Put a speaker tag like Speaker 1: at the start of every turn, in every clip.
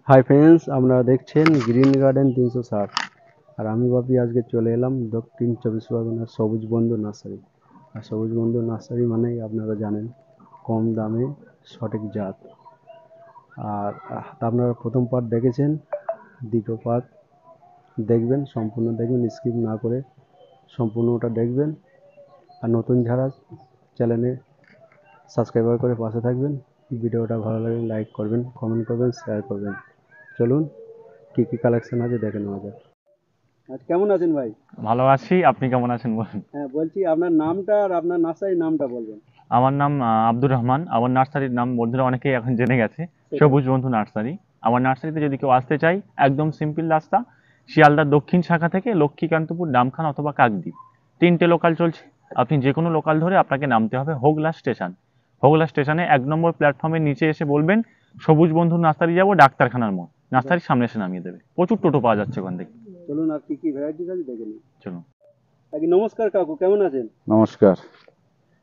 Speaker 1: Hi friends, আপনারা দেখছেন green garden 360। আর আমি ভাবি আজকে চলে এলাম দক্ষিণ চব্বিশ পরগনার সবুজ বন্ধু নার্সারি। আর সবুজ বন্ধু নার্সারি মানেই আপনারা জানেন কম দামে সঠিক জাত। আর আপনারা প্রথম পার্ট দেখেছেন, দ্বিতীয় পার্ট দেখবেন, সম্পূর্ণ দেখবেন, স্কিপ না করে সম্পূর্ণটা দেখবেন। আর নতুন যারা চ্যানেলে সাবস্ক্রাইবার করে পাশে থাকবেন। ভিডিওটা ভালো লাগলে লাইক করবেন, কমেন্ট করবেন, শেয়ার করবেন। চলুন কি কি কালেকশন আছে দেখে নেওয়া যাক। আজ কেমন আছেন ভাই?
Speaker 2: ভালো আছি। আপনি কেমন আছেন বলুন?
Speaker 1: হ্যাঁ, বলছি আপনার নামটা আর আপনার নার্সারির নামটা বলবেন।
Speaker 2: আমার নাম আব্দুর রহমান। আমার নার্সারির নাম বন্ধুরা অনেকেই এখন জেনে গেছে,
Speaker 1: সেটাই।
Speaker 2: সবুজ বন্ধু নার্সারি। আমার নার্সারিতে যদি কেউ আসতে চাই, একদম সিম্পল রাস্তা, শিয়ালদার দক্ষিণ শাখা থেকে লক্ষ্মীকান্তপুর, ডামখান অথবা কাকদ্বীপ, 3টে লোকাল চলছে। আপনি যে কোনো লোকাল ধরে আপনাকে নামতে হবে হোগলা স্টেশন। হোগলা স্টেশনে 1 নম্বর প্ল্যাটফর্মের নিচে এসে বলবেন সবুজ বন্ধু নার্সারি যাবো, ডাক্তারখানার মোড়। নার্সারির সামনে এসে নামিয়ে দেবে। প্রচুর টোটো পাওয়া যাচ্ছে ওখান থেকে।
Speaker 1: চলুন আর কি কি ভ্যারাইটিস আছে দেখে নিই।
Speaker 2: চলুন।
Speaker 1: আগে নমস্কার কাকু, কেমন আছেন?
Speaker 3: নমস্কার।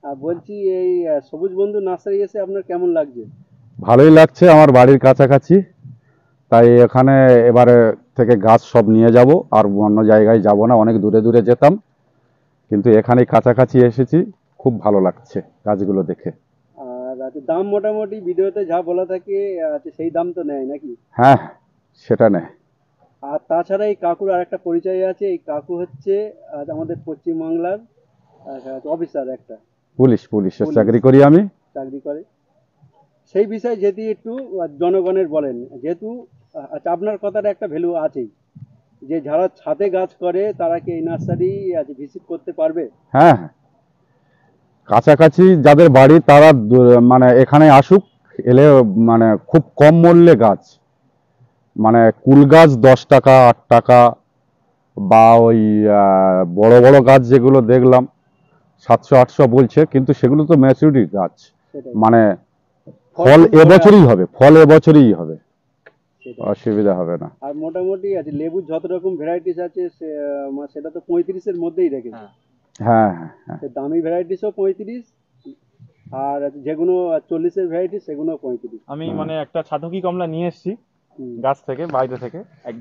Speaker 1: আর বলছি এই সবুজ বন্ধু নার্সারি এসে আপনার কেমন লাগছে?
Speaker 3: ভালোই লাগছে, আমার বাড়ির কাছাকাছি, তাই এখানে এবারে থেকে গাছ সব নিয়ে যাব। আর অন্য জায়গায় যাব না, অনেক দূরে দূরে যেতাম, কিন্তু এখানে কাছাকাছি এসেছি। খুব ভালো লাগছে গাছগুলো দেখে।
Speaker 1: আর আছে দাম মোটামুটি ভিডিওতে যা বলা থাকে আছে সেই দাম তো নেয় নাকি?
Speaker 3: হ্যাঁ, সেটা নেই।
Speaker 1: আর তাছাড়া এই কাকুর আর একটা পরিচয় আছে। এই কাকু হচ্ছে আমাদের পশ্চিমবাংলার অফিসার একটা,
Speaker 3: পুলিশের
Speaker 1: পুলিশ
Speaker 3: চাকরি করি আমি।
Speaker 1: চাকরি করে। সেই বিষয়ে যদি একটু জনগণের বলেন, যেহেতু আচ্ছা আপনার কথাটা একটা ভ্যালু আছেই, যে যারা ছাদে গাছ করে তারা কি এই নার্সারি ভিজিট করতে পারবে?
Speaker 3: হ্যাঁ হ্যাঁ, কাছাকাছি যাদের বাড়ি তারা মানে এখানে আসুক। এলে মানে খুব কম মূল্যে গাছ, মানে কুল গাছ 10 টাকা 8 টাকা, বা ওই বড় বড় গাছ যেগুলো দেখলাম 700 800 বলছে, কিন্তু সেগুলো তো ম্যাচুরিটি গাছ।
Speaker 1: সেটাই।
Speaker 3: মানে
Speaker 1: ফল
Speaker 3: ফল
Speaker 1: ফুল ধরে
Speaker 3: এবছরই
Speaker 1: আসবে।
Speaker 3: হবে, ফল এবছরই হবে,
Speaker 1: সেটাই।
Speaker 3: অসুবিধা হবে না।
Speaker 1: আর মোটামুটি আছে লেবুর যত রকম ভ্যারাইটিস আছে সেটা তো 35-এর মধ্যেই রেখেছে।
Speaker 2: হ্যাঁ।
Speaker 3: হ্যাঁ হ্যাঁ হ্যাঁ।
Speaker 1: সে দামি ভ্যারাইটিসও 35, আর যেগুলো 40-এর ভ্যারাইটিস সেগুলো 35।
Speaker 2: আমি
Speaker 3: হ্যাঁ।
Speaker 2: মানে একটা ছাতকি কমলা নিয়ে এসেছি গাছ থেকে, বাইরে থেকে, এক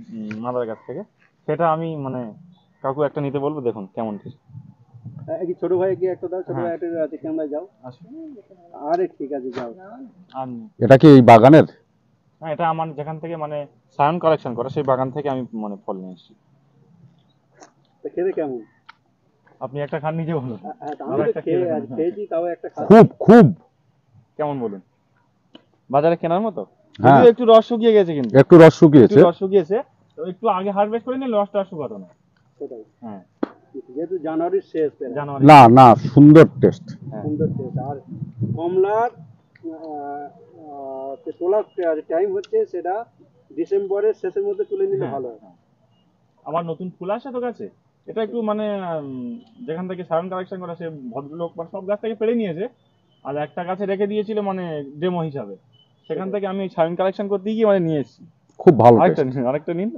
Speaker 2: মাদার গাছ থেকে। সেটা আমি মানে কাকু একটা নিতে বলবো, দেখুন কেমন কি।
Speaker 1: কি ছোট ভাই কি একটা দাও, ছোট
Speaker 2: হ্যাঁ,
Speaker 1: ভাই একটা আছে, ক্যামেরায় যাও।
Speaker 2: আসুন।
Speaker 1: আরে ঠিক আছে, যাও।
Speaker 2: আর
Speaker 3: এটা কি এই বাগানের?
Speaker 2: হ্যাঁ, এটা আমার যেখান থেকে মানে সায়ন কালেকশন করা, সেই বাগান থেকে আমি মানে ফল নিয়ে এসেছি।
Speaker 1: তা খেতে কেমন?
Speaker 2: আপনি একটা খান, নিজে বলুন।
Speaker 1: হ্যাঁ, তা আমি
Speaker 2: আরো
Speaker 1: তো
Speaker 2: একটা খেয়ে দেখুন।
Speaker 1: খেয়েছি, তাও একটা খাচ্ছি।
Speaker 3: খুব খুব।
Speaker 2: কেমন বলুন? বাজারে কেনার মতো?
Speaker 3: হ্যাঁ,
Speaker 2: যদিও একটু রস শুকিয়ে গেছে, কিন্তু
Speaker 3: একটু রস
Speaker 2: একটু
Speaker 3: শুকিয়েছে।
Speaker 2: রস শুকিয়েছে। তো একটু আগে হারভেস্ট করে নিলে রসটা আর শুকাতো না।
Speaker 1: সেটাই।
Speaker 2: হ্যাঁ,
Speaker 1: যেহেতু জানুয়ারির শেষ প্রায়।
Speaker 2: জানুয়ারি।
Speaker 3: না না, সুন্দর টেস্ট।
Speaker 2: হ্যাঁ।
Speaker 1: সুন্দর টেস্ট। আর কমলার তোলার টাইম হচ্ছে সেটা ডিসেম্বরের শেষের মধ্যে তুলে নিলে
Speaker 2: হ্যাঁ,
Speaker 1: ভালো হয়।
Speaker 2: হ্যাঁ। আবার নতুন ফুল আসে তো গাছে। এটা একটু মানে যেখান থেকে সায়ন কালেকশন করা, সে ভদ্রলোক মানে সব গাছ থেকে পেড়ে নিয়েছে, আর একটা গাছে রেখে দিয়েছিল মানে ডেমো হিসাবে। সেখান থেকে আমি সায়ন কালেকশন করতে গিয়ে মানে নিয়ে এসেছি।
Speaker 3: খুব ভালো
Speaker 2: আরেকটা
Speaker 3: টেস্ট।
Speaker 2: নিন, আরেকটা নিন।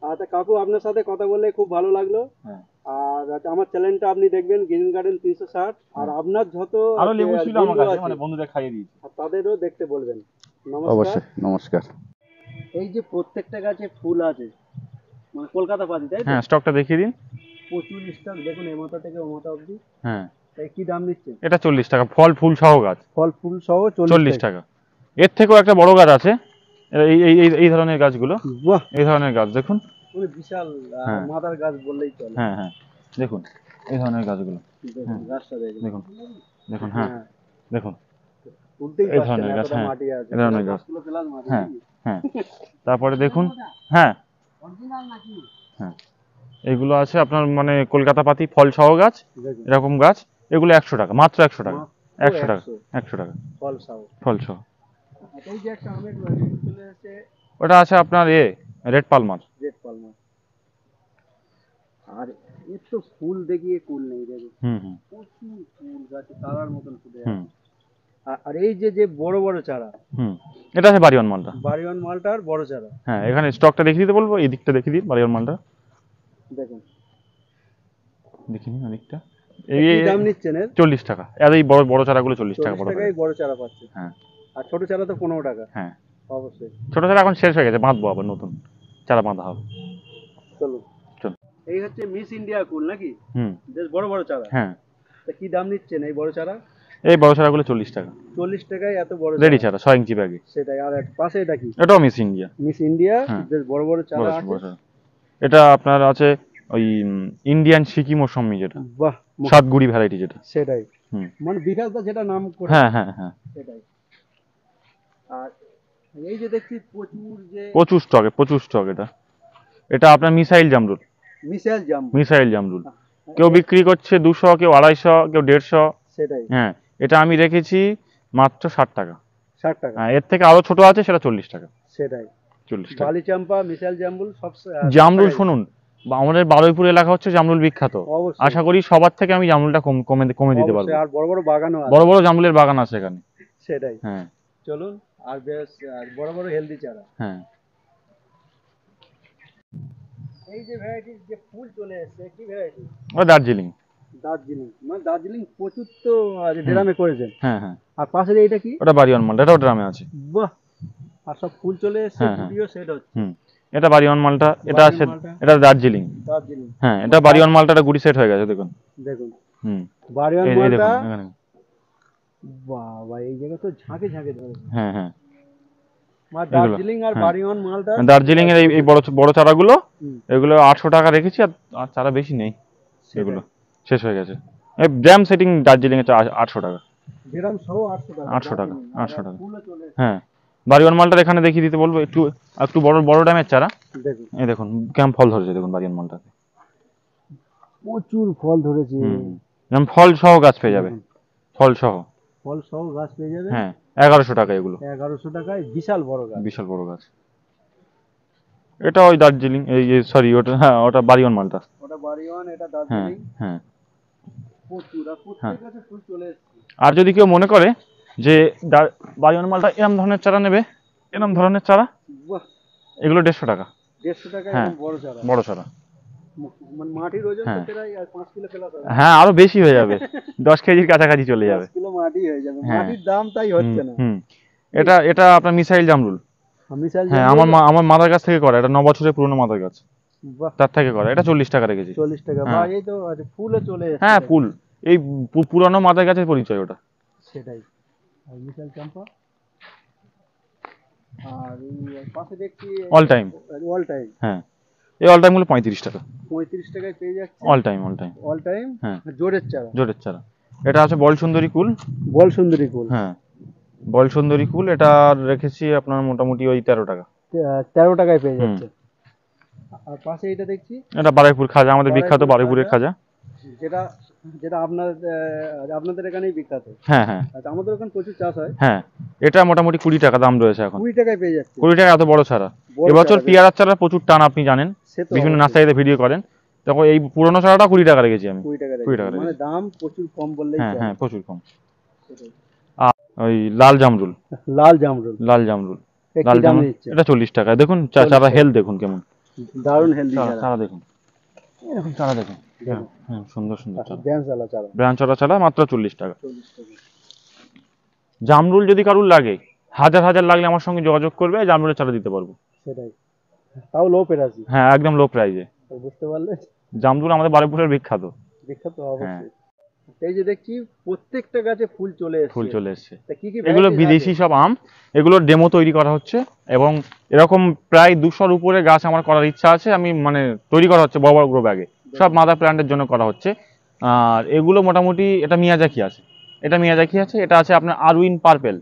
Speaker 1: আচ্ছা কাকু, আপনার সাথে কথা বলে খুব ভালো লাগলো।
Speaker 2: হ্যাঁ।
Speaker 1: আর আমার চ্যানেলটা আপনি দেখবেন গ্রিন গার্ডেন 360। আর আপনার যত
Speaker 2: আরো লেবু ছিল আমার
Speaker 1: বন্ধু
Speaker 2: কাছে,
Speaker 1: আছে
Speaker 2: মানে বন্ধুদের খাইয়ে দিয়েছি।
Speaker 1: আর তাদেরও দেখতে বলবেন। নমস্কার।
Speaker 3: অবশ্যই, নমস্কার।
Speaker 1: এই যে প্রত্যেকটা গাছে ফুল আছে, মানে কলকাতা পাতি, তাই তো?
Speaker 2: হ্যাঁ, স্টকটা দেখিয়ে দিন।
Speaker 1: প্রচুর স্টক, দেখুন এ মাথা থেকে ও মাথা অবধি।
Speaker 2: হ্যাঁ,
Speaker 1: তাই কি দাম নিচ্ছে?
Speaker 2: এটা 40 টাকা, ফল ফুল সহ গাছ।
Speaker 1: ফল ফুল সহ 40
Speaker 2: 40
Speaker 1: টাকা।
Speaker 2: টাকা। এর থেকেও একটা বড় গাছ আছে। এই এই এই এই ধরনের গাছগুলো,
Speaker 1: বাহ,
Speaker 2: এই ধরনের গাছ দেখুন।
Speaker 1: মানে বিশাল
Speaker 2: হ্যাঁ,
Speaker 1: মাদার গাছ বললেই চলে।
Speaker 2: হ্যাঁ, হ্যাঁ, দেখুন এই ধরনের গাছগুলো।
Speaker 1: দেখুন
Speaker 2: হ্যাঁ,
Speaker 1: গাছটা দেখুন।
Speaker 2: দেখুন, দেখুন। হ্যাঁ,
Speaker 1: হ্যাঁ,
Speaker 2: দেখুন
Speaker 1: তুলতেই
Speaker 2: এই
Speaker 1: পারছেন না,
Speaker 2: ধরনের গাছ।
Speaker 1: এতটা
Speaker 2: হ্যাঁ,
Speaker 1: মাটি আছে।
Speaker 2: এই ধরনের গাছ।
Speaker 1: 10 কিলো প্লাস মাটি
Speaker 2: হ্যাঁ,
Speaker 1: নাকি?
Speaker 2: হ্যাঁ। তারপরে দেখুন। হ্যাঁ, হ্যাঁ, এইগুলো আছে আপনার মানে কলকাতা পাতি ফল সহ গাছ।
Speaker 1: দেখুন
Speaker 2: এরকম গাছ, এগুলো 100 টাকা, মাত্র 100 টাকা।
Speaker 1: মাত্র
Speaker 2: 100 টাকা,
Speaker 1: 100
Speaker 2: 100 টাকা
Speaker 1: ফল সহ।
Speaker 2: ফল সহ।
Speaker 1: আচ্ছা, এই যে একটা আমের চলে এসেছে,
Speaker 2: ওটা আছে আপনার রেড পালমার।
Speaker 1: Red palmer. আর এর তো ফুল দেখিয়ে কুল নেই, দেখুন
Speaker 2: হুম, হুম,
Speaker 1: প্রচুর ফুল, গাছে তারার মতন ফুটে
Speaker 2: হুম,
Speaker 1: আছে। আর এই যে যে বড় বড় চারা,
Speaker 2: হুম। এটা আছে বাড়িওয়ান মালটা।
Speaker 1: বাড়িওয়ান মালটার বড় চারা,
Speaker 2: হ্যাঁ, এখানে স্টকটা দেখিয়ে দিতে বলবো, এই দিকটা দেখিয়ে দিন বাড়িওয়ান মালটা।
Speaker 1: দেখুন।
Speaker 2: দেখিয়ে নিন ওদিকটা।
Speaker 1: তা কি দাম নিচ্ছেন এর?
Speaker 2: 40 টাকা। আর এই বড় বড় চারাগুলো 40 টাকা
Speaker 1: 40
Speaker 2: বড়
Speaker 1: টাকায়
Speaker 2: প্যাকেট।
Speaker 1: বড় চারা পাচ্ছে।
Speaker 2: হ্যাঁ,
Speaker 1: আর ছোট চারা তো 15 টাকা।
Speaker 2: হ্যাঁ।
Speaker 1: অবশ্যই।
Speaker 2: ছোট চারা এখন শেষ হয়ে গেছে, বাঁধবো আবার নতুন চারা বাঁধা হবে।
Speaker 1: চলুন।
Speaker 2: চল।
Speaker 1: এই হচ্ছে মিস ইন্ডিয়া কুল নাকি?
Speaker 2: হুম।
Speaker 1: বেশ বড় বড় চারা।
Speaker 2: হ্যাঁ,
Speaker 1: তা কি দাম নিচ্ছেন এই বড় চারা?
Speaker 2: এই বড় চারাগুলো 40 টাকা
Speaker 1: 40 টাকায় এত বড়
Speaker 2: রেডি
Speaker 1: চারা?
Speaker 2: চারা 6 ইঞ্চি ব্যাগে।
Speaker 1: সেটাই। আর পাশে এটা কি?
Speaker 2: এটাও মিস ইন্ডিয়া।
Speaker 1: Miss India.
Speaker 2: হ্যাঁ।
Speaker 1: বেশ বড় বড় চারা
Speaker 2: বড়
Speaker 1: আছে।
Speaker 2: বড় চারা। এটা আপনার আছে ওই ইন্ডিয়ান সিকিম মৌসুমি, যেটা
Speaker 1: বাহ।
Speaker 2: সাতগুড়ি ভ্যারাইটি যেটা।
Speaker 1: সেটাই।
Speaker 2: হুম।
Speaker 1: মানে বিকাশদা যেটা নাম করে।
Speaker 2: হ্যাঁ হ্যাঁ হ্যাঁ,
Speaker 1: সেটাই। আর এই যে দেখছি প্রচুর যে
Speaker 2: প্রচুর স্টক এটা। এটা আপনার মিসাইল জামরুল।
Speaker 1: মিসাইল জাম।
Speaker 2: মিসাইল জামরুল কেউ বিক্রি করছে 200, কেউ 250, কেউ 150।
Speaker 1: সেটাই।
Speaker 2: হ্যাঁ, এটা আমি রেখেছি মাত্র 60 টাকা।
Speaker 1: 60 টাকা।
Speaker 2: হ্যাঁ, এর থেকে আরো ছোট আছে, সেটা 40 টাকা।
Speaker 1: সেটাই।
Speaker 2: 40 টাকা।
Speaker 1: বালি চাম্পা, মিসাইল জামরুল সব
Speaker 2: জামরুল শুনুন, আমাদের বারুইপুর এলাকা হচ্ছে জামরুল বিখ্যাত।
Speaker 1: অবশ্যই।
Speaker 2: আশা করি সবার থেকে আমি জামরুলটা কমে দিতে পারবো।
Speaker 1: অবশ্যই। আর বড় বড় বাগানও আছে।
Speaker 2: বড় বড় জামরুলের বাগান আছে এখানে।
Speaker 1: সেটাই।
Speaker 2: হ্যাঁ
Speaker 1: চলুন। আর বেশ বড় বড় হেলদি চারা।
Speaker 2: হ্যাঁ।
Speaker 1: এই যে ভ্যারাইটির যে ফুল চলে এসেছে, কি ভ্যারাইটি?
Speaker 2: ও দার্জিলিং।
Speaker 1: দার্জিলিং। মানে দার্জিলিং প্রচুর তো ড্রামে করেছেন।
Speaker 2: হ্যাঁ হ্যাঁ।
Speaker 1: আর পাশের এইটা কি?
Speaker 2: ওটা বাড়িওয়ান মালটা, এটাও ড্রামে আছে।
Speaker 1: বাহ। আর সব ফুল চলে এসেছে,
Speaker 2: হ্যাঁ, হ্যাঁ।
Speaker 1: ভিডিও সেট হচ্ছে।
Speaker 2: হুম। এটা বাড়িওয়ান মালটা, এটা আছে,
Speaker 1: বাড়িওয়ান মালটা।
Speaker 2: এটা দার্জিলিং।
Speaker 1: দার্জিলিং।
Speaker 2: হ্যাঁ, এটা বাড়িওয়ান মালটা গুড়ি সেট হয়ে গেছে দেখুন।
Speaker 1: দেখুন।
Speaker 2: হুম।
Speaker 1: বাড়িওয়ান
Speaker 2: এই
Speaker 1: মালটা।
Speaker 2: দেখুন এখানে।
Speaker 1: বাবা, এই জায়গা তো ঝাঁকে ঝাঁকে ধরেছে।
Speaker 2: হ্যাঁ হ্যাঁ।
Speaker 1: মানে দার্জিলিং আর
Speaker 2: হ্যাঁ।
Speaker 1: বাড়িওয়ান মালটা।
Speaker 2: দার্জিলিং এর এই বড় বড় চারাগুলো,
Speaker 1: হুম।
Speaker 2: এগুলো 800 টাকা রেখেছি। আর চারা বেশি নেই,
Speaker 1: সেটাই।
Speaker 2: এগুলো শেষ হয়ে গেছে। এই ড্যাম সেটিং দার্জিলিং এর 800 টাকা।
Speaker 1: ড্রাম সহ 800 টাকা।
Speaker 2: 800 টাকা,
Speaker 1: দার্জিলিং। আর
Speaker 2: 800 টাকা।
Speaker 1: ফুলও চলে এসেছে।
Speaker 2: হ্যাঁ, বাড়িওয়ান মালটা এখানে দেখিয়ে দিতে বলবো একটু। একটু বড় বড় ড্যামের চারা।
Speaker 1: দেখুন।
Speaker 2: এই দেখুন কেমন ফল ধরেছে দেখুন বাড়িওয়ান মালটাতে।
Speaker 1: প্রচুর ফল ধরেছে।
Speaker 2: যেমন ফল সহ গাছ পেয়ে যাবে, ফল সহ।
Speaker 1: ফল সহ গাছ পেয়ে যাবে।
Speaker 2: হ্যাঁ, 1100 টাকা এগুলো।
Speaker 1: 1100 টাকায় বিশাল বড় গাছ।
Speaker 2: বিশাল বড় গাছ। এটা ওই দার্জিলিং, এই সরি ওটা, হ্যাঁ ওটা বাড়িওয়ান মালটা।
Speaker 1: ওটা বাড়িওয়ান, এটা
Speaker 2: হ্যাঁ
Speaker 1: দার্জিলিং।
Speaker 2: হ্যাঁ।
Speaker 1: প্রচুর। আর প্রত্যেক গাছে ফুল চলে এসেছে।
Speaker 2: আর যদি কেউ মনে করে যে বাড়িওয়ান মালটা এরম ধরনের চারা নেবে, এরম ধরনের চারা,
Speaker 1: বাহ।
Speaker 2: এগুলো 150 টাকা।
Speaker 1: 150 টাকায়
Speaker 2: হ্যাঁ,
Speaker 1: এরকম বড় চারা।
Speaker 2: বড় চারা।
Speaker 1: মানে মাটির ওজন তো
Speaker 2: হ্যাঁ।
Speaker 1: প্রায় 5 কিলো প্লাস হবে।
Speaker 2: হ্যাঁ, আরো বেশি হয়ে যাবে, 10 কেজির কাছাকাছি চলে
Speaker 1: 10
Speaker 2: যাবে।
Speaker 1: কিলো মাটি হয়ে যাবে।
Speaker 2: হ্যাঁ।
Speaker 1: মাটির দাম তাই হচ্ছে না।
Speaker 2: হুম। এটা এটা আপনার মিসাইল জামরুল।
Speaker 1: মিসাইল
Speaker 2: হ্যাঁ,
Speaker 1: জামরুল।
Speaker 2: আমার মাদার গাছ থেকে করে, এটা 9 বছরের পুরনো মাদার গাছ,
Speaker 1: বাহ।
Speaker 2: তার থেকে করে। এটা 40 টাকা রেখেছি।
Speaker 1: 40 টাকা।
Speaker 2: হ্যাঁ।
Speaker 1: বাহ, এই তো ফুলও চলে এসেছে।
Speaker 2: হ্যাঁ, ফুল। এই পুরানো মাদার গাছের পরিচয় ওটা।
Speaker 1: সেটাই। আর মিসাইল চাম্পা। আর এই পাশে দেখছি
Speaker 2: অল টাইম।
Speaker 1: All time.
Speaker 2: হ্যাঁ, এই অল টাইম গুলো 35 টাকা।
Speaker 1: 35 টাকায় পেয়ে যাচ্ছে।
Speaker 2: All time, all time.
Speaker 1: All time.
Speaker 2: হ্যাঁ।
Speaker 1: জোরের চারা।
Speaker 2: জোরের চারা। এটা আছে বল সুন্দরী কুল।
Speaker 1: বল সুন্দরী কুল।
Speaker 2: হ্যাঁ, বল সুন্দরী কুল এটা রেখেছি আপনার মোটামুটি ওই 13 টাকা।
Speaker 1: 13 টাকায় পেয়ে যাচ্ছে। আর পাশে এটা দেখছি।
Speaker 2: এটা বারুইপুর খাজা, আমাদের বিখ্যাত বারুইপুরের খাজা।
Speaker 1: যেটা যেটা আপনাদের এখানেই বিখ্যাত।
Speaker 2: হ্যাঁ হ্যাঁ
Speaker 1: আচ্ছা, আমাদের ওখানে প্রচুর চাষ হয়।
Speaker 2: হ্যাঁ। এটা মোটামুটি 20 টাকা দাম রয়েছে এখন।
Speaker 1: 20 টাকায় পেয়ে যাচ্ছে।
Speaker 2: 20 টাকা এত বড় চারা।
Speaker 1: বড়
Speaker 2: এবছর
Speaker 1: চারা।
Speaker 2: পেয়ারার চারা প্রচুর টান, আপনি জানেন,
Speaker 1: সে তো
Speaker 2: বিভিন্ন
Speaker 1: অবশ্যই।
Speaker 2: নার্সারিতে ভিডিও করেন। তখন এই পুরোনো চারাটা 20 টাকা রেখেছি আমি।
Speaker 1: 20 টাকা
Speaker 2: 20 টাকা
Speaker 1: মানে
Speaker 2: রেখেছি।
Speaker 1: দাম প্রচুর কম বললেই
Speaker 2: হ্যাঁ
Speaker 1: চলে।
Speaker 2: হ্যাঁ, প্রচুর কম।
Speaker 1: সেটাই।
Speaker 2: আর ওই লাল জামরুল।
Speaker 1: লাল জামরুল।
Speaker 2: লাল জামরুল।
Speaker 1: এ
Speaker 2: লাল
Speaker 1: কি দাম
Speaker 2: জামরুল
Speaker 1: নিচ্ছে?
Speaker 2: এটা 40 টাকা। দেখুন চারা হেলথ দেখুন কেমন।
Speaker 1: দারুণ হেলদি চারা।
Speaker 2: চারা দেখুন, এরকম চারা দেখুন। হ্যাঁ, সুন্দর সুন্দর চারা।
Speaker 1: ড্যান্সওয়ালা চারা।
Speaker 2: ব্রাঞ্চ চারা মাত্র 40 টাকা।
Speaker 1: 40 টাকা।
Speaker 2: জামরুল যদি কারুর লাগে, হাজার হাজার লাগলে আমার সঙ্গে যোগাযোগ করবে, জামরুলের চারা দিতে পারবো।
Speaker 1: সেটাই। তাও লো পেরাছি।
Speaker 2: হ্যাঁ, একদম লো প্রাইজে।
Speaker 1: বুঝতে পারলে?
Speaker 2: জামরুল আমাদের বারুইপুরের বিখ্যাত।
Speaker 1: বিখ্যাত অবশ্যই। এই যে দেখছি প্রত্যেকটা গাছে ফুল চলে এসেছে।
Speaker 2: ফুল চলে এসছে।
Speaker 1: তা কি কি
Speaker 2: এগুলো
Speaker 1: varieties
Speaker 2: বিদেশি
Speaker 1: আছে?
Speaker 2: সব আম, এগুলোর ডেমো তৈরি করা হচ্ছে। এবং এরকম প্রায় 200-র উপরে গাছ আমার করার ইচ্ছা আছে। আমি মানে তৈরি করা হচ্ছে বড় বড় গ্রো ব্যাগে, সব মাদার প্ল্যান্টের জন্য করা হচ্ছে। আর এগুলো মোটামুটি, এটা মিয়াজাকি আছে, এটা মিয়াজাকি আছে, এটা আছে আপনার আরউইন পার্পেল,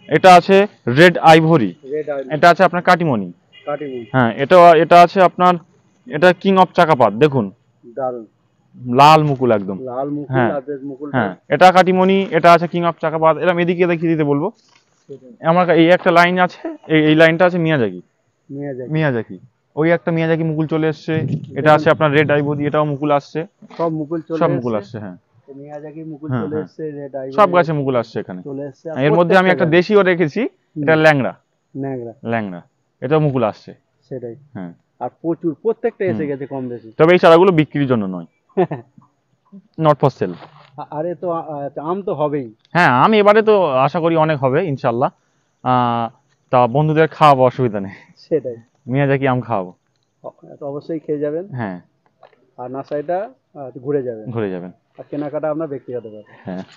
Speaker 2: এটা আছে রেড আইভরি,
Speaker 1: রেড আইভরি।
Speaker 2: এটা আছে আপনার কাটিমনি।
Speaker 1: কাটিমনি।
Speaker 2: হ্যাঁ, এটা আছে আপনার, এটা কিং অফ চাকাপাত দেখুন,
Speaker 1: দারুণ।
Speaker 2: লাল মুকুল একদম।
Speaker 1: লাল মুকুল।
Speaker 2: হ্যাঁ।
Speaker 1: আর বেশ মুকুল।
Speaker 2: হ্যাঁ, এটা কাটিমনি, এটা আছে কিং অফ চাকাপাত। এরকম এদিকে দেখিয়ে দিতে বলবো। আমার এই একটা লাইন আছে, এই লাইনটা আছে মিয়াজাকি। মিয়াজাকি, ওই একটা মিয়াজাকি মুকুল চলে এসছে। এটা আছে আপনার রেড আইভরি, এটাও মুকুল আসছে।
Speaker 1: সব মুকুল চলে
Speaker 2: সব মুকুল আসছে। হ্যাঁ,
Speaker 1: মিয়াজাকি মুকুল
Speaker 2: হ্যাঁ,
Speaker 1: চলে
Speaker 2: হ্যাঁ।
Speaker 1: এসেছে। রেড আইভরি
Speaker 2: সব গাছে মুকুল আসছে এখানে।
Speaker 1: চলে এসেছে।
Speaker 2: এর মধ্যে আমি একটা দেশিও রেখেছি, এটা ল্যাংড়া।
Speaker 1: ন্যাংরা।
Speaker 2: ল্যাংড়া, এটাও মুকুল আসছে।
Speaker 1: সেটাই।
Speaker 2: হ্যাঁ।
Speaker 1: আর প্রচুর প্রত্যেকটা এসে গেছে কম বেশি।
Speaker 2: তবে এই চারাগুলো বিক্রির জন্য নয়, নট ফর সেল।
Speaker 1: আরে তো আম তো হবেই।
Speaker 2: হ্যাঁ, আমি এবারে তো আশা করি অনেক হবে ইনশাল্লাহ। তা বন্ধুদের খাওয়াবো, অসুবিধা নেই।
Speaker 1: সেটাই,
Speaker 2: মিয়াজাকি আম খাওয়াবো।
Speaker 1: তো অবশ্যই খেয়ে যাবেন।
Speaker 2: হ্যাঁ,
Speaker 1: আর নার্সারিটা ঘুরে যাবেন।
Speaker 2: ঘুরে যাবেন।
Speaker 1: আর কেনাকাটা আপনার ব্যক্তিগত ব্যাপার।
Speaker 2: হ্যাঁ।